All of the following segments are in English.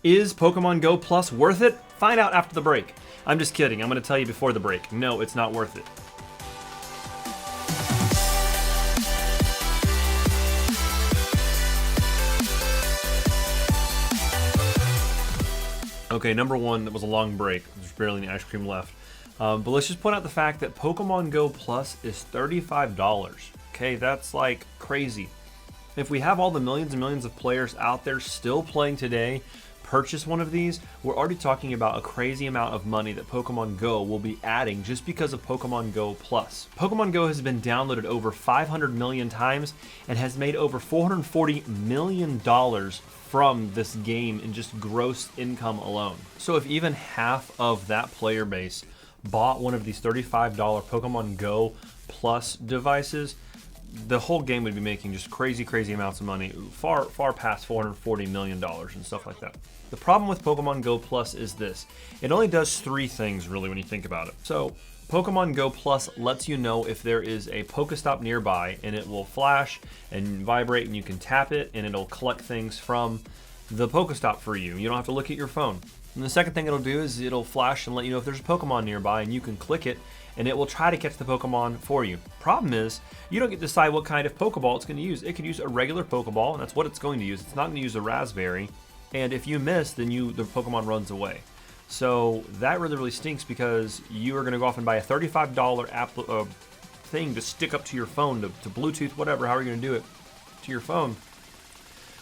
Is Pokemon Go Plus worth it? Find out after the break. I'm just kidding. I'm going to tell you before the break. No, it's not worth it. Okay, number one, that was a long break. There's barely any ice cream left. But let's just point out the fact that Pokemon Go Plus is $35. Okay, that's like crazy. If we have all the millions and millions of players out there still playing today purchase one of these, we're already talking about a crazy amount of money that Pokemon Go will be adding just because of Pokemon Go Plus. Pokemon Go has been downloaded over 500 million times and has made over $440 million from this game in just gross income alone. So if even half of that player base bought one of these $35 Pokemon Go Plus devices, the whole game would be making just crazy amounts of money, far past $440 million and stuff like that. The problem with Pokemon Go Plus is this. It only does three things really when you think about it. So Pokemon Go Plus lets you know if there is a Pokestop nearby, and it will flash and vibrate, and you can tap it and it'll collect things from the Pokestop for you. You don't have to look at your phone. And the second thing it'll do is it'll flash and let you know if there's a Pokemon nearby, and you can click it and it will try to catch the Pokemon for you. Problem is, you don't get to decide what kind of Pokeball it's going to use. It could use a regular Pokeball, and that's what it's going to use. It's not going to use a Raspberry, and if you miss, then the Pokemon runs away. So that really stinks, because you are going to go off and buy a $35 thing to stick up to your phone, to Bluetooth, whatever, how are you going to do it, to your phone,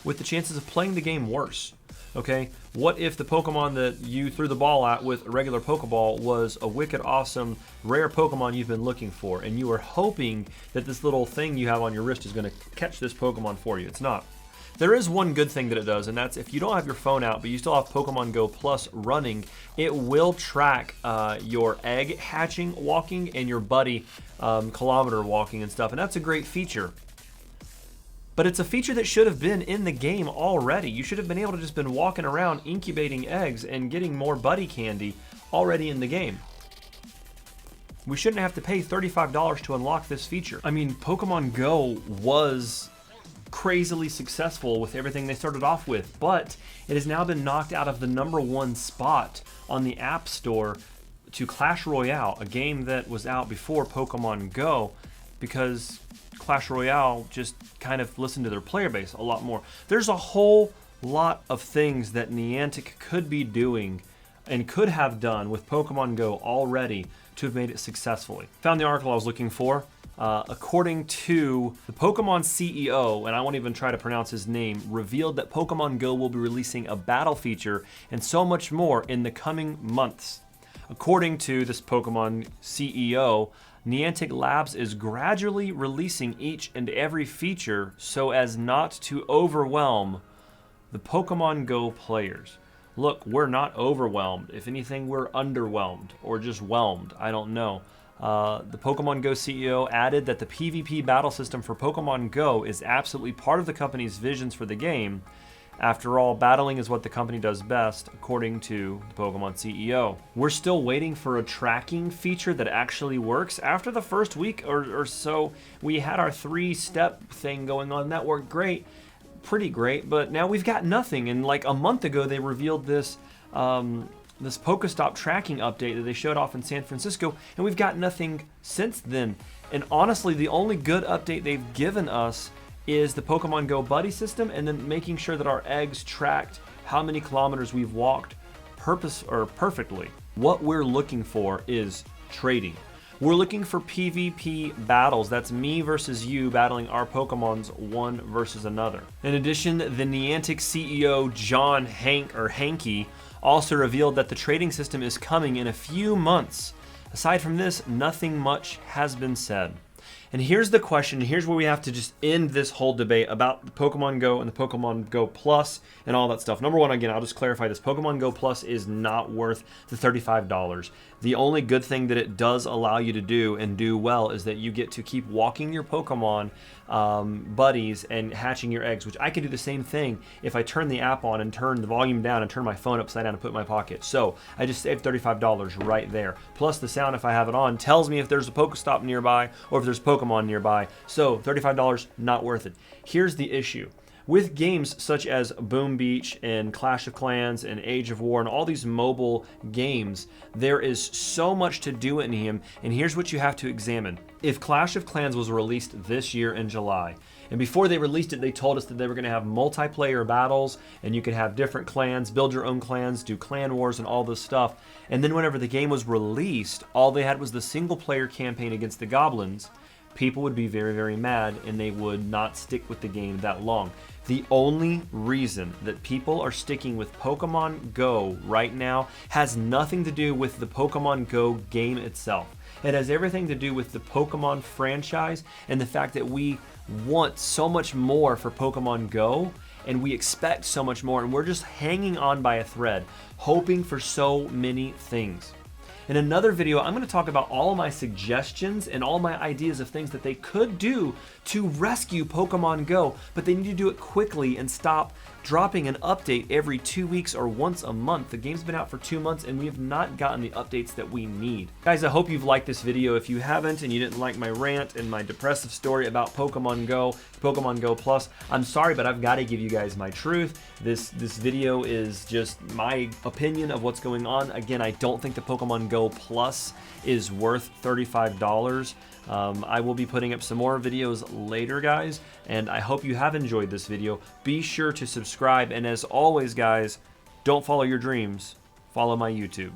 with the chances of playing the game worse. Okay, what if the Pokemon that you threw the ball at with a regular Pokeball was a wicked awesome rare Pokemon you've been looking for, and you were hoping that this little thing you have on your wrist is going to catch this Pokemon for you? It's not. There is one good thing that it does, and that's if you don't have your phone out but you still have Pokemon Go Plus running, it will track your egg hatching walking and your buddy kilometer walking and stuff, and that's a great feature. But it's a feature that should have been in the game already. You should have been able to just been walking around incubating eggs and getting more buddy candy already in the game. We shouldn't have to pay $35 to unlock this feature. I mean, Pokemon Go was crazily successful with everything they started off with, but it has now been knocked out of the #1 spot on the App Store to Clash Royale, a game that was out before Pokemon Go, because Clash Royale just kind of listened to their player base a lot more. There's a whole lot of things that Niantic could be doing and could have done with Pokemon Go already to have made it successfully. Found the article I was looking for. According to the Pokemon CEO, and I won't even try to pronounce his name, revealed that Pokemon Go will be releasing a battle feature and so much more in the coming months. According to this Pokemon CEO, Niantic Labs is gradually releasing each and every feature so as not to overwhelm the Pokemon Go players. Look, we're not overwhelmed. If anything, we're underwhelmed or just whelmed. I don't know. The Pokemon Go CEO added that the PvP battle system for Pokemon Go is absolutely part of the company's visions for the game. After all, battling is what the company does best, according to the Pokemon CEO. We're still waiting for a tracking feature that actually works. After the first week or so, we had our 3-step thing going on. That worked great, pretty great, but now we've got nothing. And like a month ago, they revealed this this Pokestop tracking update that they showed off in San Francisco, and we've got nothing since then. And honestly, the only good update they've given us is the Pokemon Go buddy system, and then making sure that our eggs tracked how many kilometers we've walked perfectly. What we're looking for is trading. We're looking for PvP battles. That's me versus you battling our Pokemons one versus another. In addition, the Niantic CEO John Hanke also revealed that the trading system is coming in a few months. Aside from this, nothing much has been said. And here's the question, here's where we have to just end this whole debate about the Pokemon Go and the Pokemon Go Plus and all that stuff. Number one, again, I'll just clarify this. Pokemon Go Plus is not worth the $35. The only good thing that it does allow you to do and do well is that you get to keep walking your Pokemon buddies and hatching your eggs, which I can do the same thing if I turn the app on and turn the volume down and turn my phone upside down and put it in my pocket. So I just saved $35 right there. Plus the sound, if I have it on, tells me if there's a Pokestop nearby or if there's Pokemon nearby. So $35, not worth it. Here's the issue. With games such as Boom Beach and Clash of Clans and Age of War and all these mobile games, there is so much to do in him, and here's what you have to examine. If Clash of Clans was released this year in July, and before they released it, they told us that they were going to have multiplayer battles, and you could have different clans, build your own clans, do clan wars and all this stuff. And then whenever the game was released, all they had was the single player campaign against the goblins. People would be very, very mad, and they would not stick with the game that long. The only reason that people are sticking with Pokemon Go right now has nothing to do with the Pokemon Go game itself. It has everything to do with the Pokemon franchise and the fact that we want so much more for Pokemon Go, and we expect so much more, and we're just hanging on by a thread, hoping for so many things. In another video, I'm going to talk about all of my suggestions and all my ideas of things that they could do to rescue Pokemon Go, but they need to do it quickly and stop dropping an update every 2 weeks or once a month. The game's been out for 2 months and we have not gotten the updates that we need. Guys, I hope you've liked this video. If you haven't and you didn't like my rant and my depressive story about Pokemon Go, Pokemon Go Plus, I'm sorry, but I've got to give you guys my truth. This video is just my opinion of what's going on. Again, I don't think the Pokemon Go Plus is worth $35. I will be putting up some more videos later, guys, and I hope you have enjoyed this video. Be sure to subscribe, and as always, guys, don't follow your dreams, follow my YouTube.